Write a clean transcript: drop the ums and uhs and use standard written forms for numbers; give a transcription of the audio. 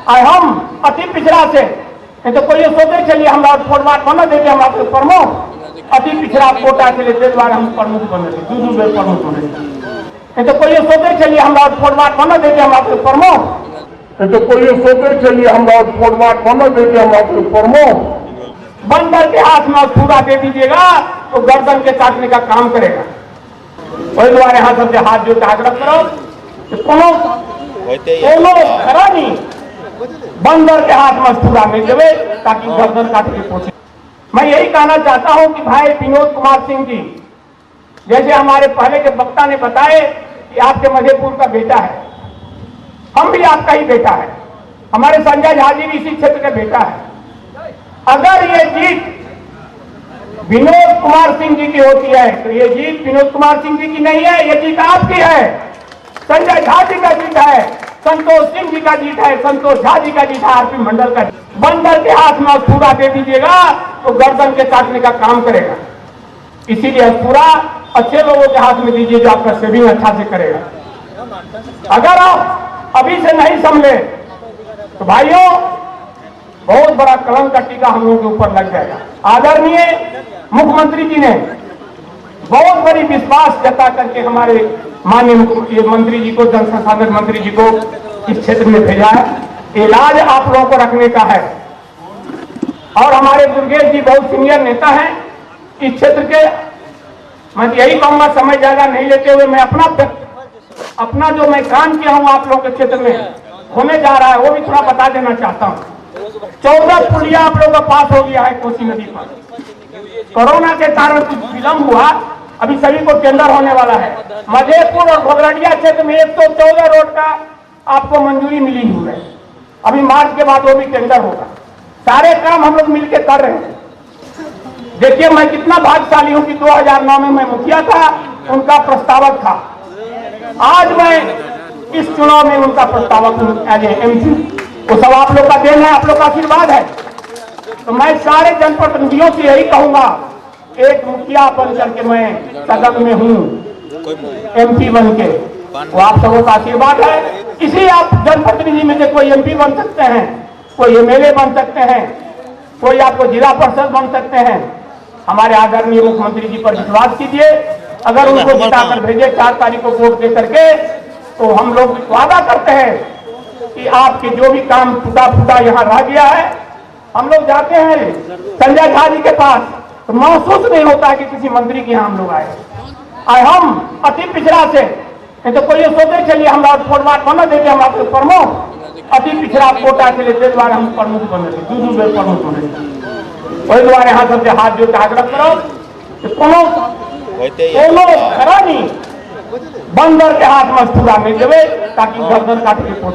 आ हम अति पिछड़ा से तो कोई सोचे चलिए हमरा फोटवाट बना देते हम आपके प्रमुख अति पिछड़ा कोटा के लिए द्वारा हम प्रमुख बने थे दू बेर प्रमुख बने तो कोई सोचे चलिए हमरा फोटवाट बना देते हम आपके प्रमुख तो कोई सोचे चलिए हमरा फोटवाट बना देते हम आपके प्रमुख बंदर के हाथ में पूरा दे दीजिएगा तो गर्दन के काटने का काम करेगा। वही द्वारा यहाँ सबसे हाथ जोड़ के आग्रह करो कोनो खरा नहीं बंदर के हाथ में पूरा नहीं देवे ताकि गर्दन काट के पहुंचे। मैं यही कहना चाहता हूं कि भाई विनोद कुमार सिंह जी, जैसे हमारे पहले के वक्ता ने बताए कि आपके मधेपुर का बेटा है, हम भी आपका ही बेटा है, हमारे संजय झा जी भी इसी क्षेत्र का बेटा है। अगर ये जीत विनोद कुमार सिंह जी की होती है तो ये जीत विनोद कुमार सिंह जी की नहीं है, ये जीत आपकी है, संजय झा जी का जीत है, संतोष सिंह जी का जीत है, संतोष झा जी का जीत है, आरपी मंडल का। बंदर के हाथ में पूरा दे दीजिएगा तो गर्दन के काटने का काम करेगा। इसीलिए पूरा अच्छे लोगों के हाथ में दीजिए जो आपका सेविंग अच्छा से करेगा। अगर आप अभी से नहीं संभले तो भाइयों बहुत बड़ा कलंक का टीका हम लोगों के ऊपर लग जाएगा। आदरणीय मुख्यमंत्री जी ने बहुत बड़ी विश्वास जता करके हमारे माननीय मंत्री जी को, जल संसाधन मंत्री जी को इस क्षेत्र में भेजा है। इलाज आप लोगों को रखने का है और हमारे दुर्गेश जी बहुत सीनियर नेता हैं इस क्षेत्र के। मैं यही कहूंगा, समय ज्यादा नहीं लेते हुए मैं अपना जो मैं काम किया हूं आप लोगों के क्षेत्र में होने जा रहा है वो भी थोड़ा बता देना चाहता हूं। 14 पुलिया आप लोगों का पास हो गया है कोसी नदी पर। कोरोना के कारण कुछ विलंब हुआ, अभी सभी को टेंडर होने वाला है। मधेपुर और घोघरडिया क्षेत्र में 114 रोड का आपको मंजूरी मिली हुई है, अभी मार्च के बाद वो भी टेंडर होगा। सारे काम हम लोग मिलकर कर रहे हैं। देखिए मैं कितना भाग्यशाली हूं कि 2009 में मैं मुखिया था, उनका प्रस्तावक था। आज मैं इस चुनाव में उनका प्रस्तावक एज एमपी, वो सब आप लोग का देन है, आप लोग का आशीर्वाद है। तो मैं सारे जनप्रतिनिधियों से यही कहूंगा, एक मुखिया बन करके मैं सदन में हूँ एमपी बन के, वो आप सबों का आशीर्वाद है। किसी आप जनप्रतिनिधि में से कोई एमपी बन सकते हैं, कोई एमएलए बन सकते हैं, कोई आपको जिला परिषद बन सकते हैं। हमारे आदरणीय मुख्यमंत्री जी पर विश्वास कीजिए, अगर उनको जिताकर भेजे 4 तारीख को वोट दे करके तो हम लोग वादा करते हैं कि आपके जो भी काम टूटा फूटा यहाँ रह गया है, हम लोग जाते हैं संजय झा जी के पास तो महसूस नहीं होता है कि किसी मंत्री के यहाँ हम लोग आए। हम अति पिछड़ा से तो कोई सोचे चलिए हमरा फोटवाट बना देते हम आपके प्रमुख अति पिछड़ा कोटा के लिए द्वारा हम प्रमुख बने थे, दू बेर प्रमुख बने थे। वही द्वारा यहाँ सबसे हाथ जोड़ के आग्रह करो कोनो खरा नहीं बंदर के हाथ में पूरा नहीं देवे ताकि गर्दन काट के पहुंचे।